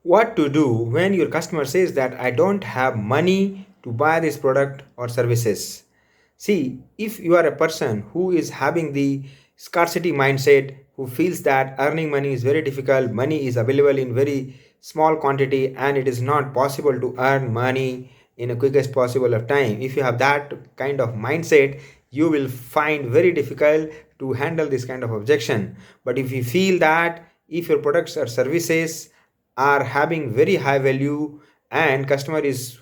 What to do when your customer says that I don't have money to buy this product or services? See, if you are a person who is having the scarcity mindset, who feels that earning money is very difficult, money is available in very small quantity, and it is not possible to earn money in a quickest possible of time. If you have that kind of mindset, you will find very difficult to handle this kind of objection. But if you feel that if your products or services are having very high value and customer is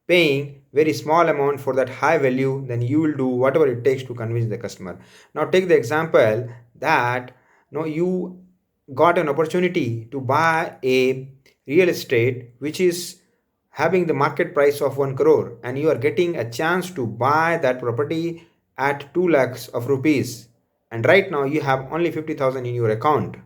paying very small amount for that high value, then you will do whatever it takes to convince the customer. Now take the example that you got an opportunity to buy a real estate which is having the market price of 1 crore, and you are getting a chance to buy that property at 2 lakhs of rupees, and right now you have only 50,000 in your account.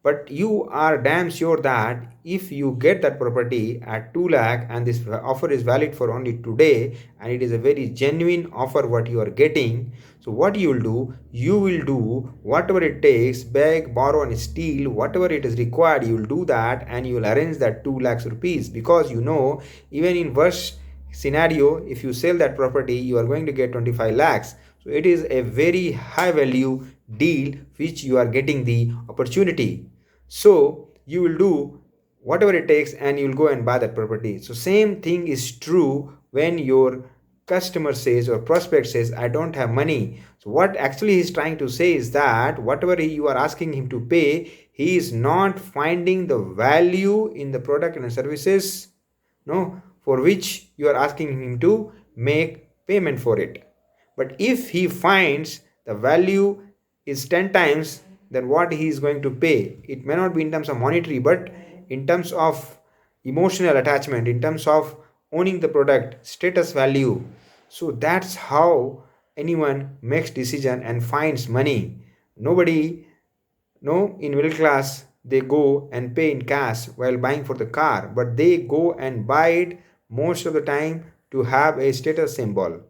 But you are damn sure that if you get that property at 2 lakh and this offer is valid for only today and it is a very genuine offer what you are getting, so what you will do, you will do whatever it takes, beg, borrow and steal, whatever it is required, you will do that and you will arrange that 2 lakhs rupees, because you know even in worst scenario if you sell that property you are going to get 25 lakhs. So it is a very high value deal which you are getting the opportunity. So you will do whatever it takes and you will go and buy that property. So same thing is true when your customer says or prospect says I don't have money. So what actually he's trying to say is that whatever you are asking him to pay, he is not finding the value in the product and services, no, for which you are asking him to make payment for it. But if he finds the value is 10 times than what he is going to pay, it may not be in terms of monetary, but in terms of emotional attachment, in terms of owning the product, status value. So that's how anyone makes decision and finds money. Nobody, no, in middle class, they go and pay in cash while buying for the car, but they go and buy it most of the time to have a status symbol.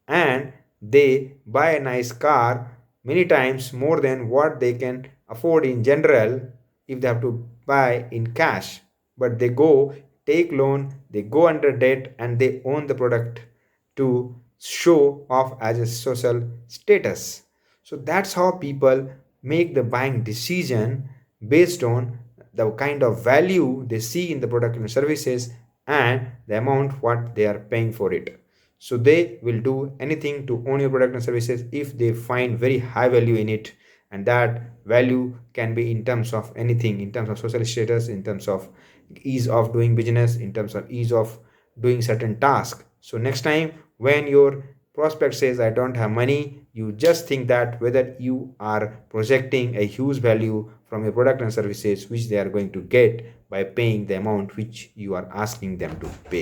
And they buy a nice car many times more than what they can afford in general if they have to buy in cash. But they go take loan, they go under debt, and they own the product to show off as a social status. So that's how people make the buying decision based on the kind of value they see in the product and services and the amount what they are paying for it. So they will do anything to own your product and services if they find very high value in it, and that value can be in terms of anything, in terms of social status, in terms of ease of doing business, in terms of ease of doing certain tasks. So next time when your prospect says I don't have money, you just think that whether you are projecting a huge value from your product and services which they are going to get by paying the amount which you are asking them to pay.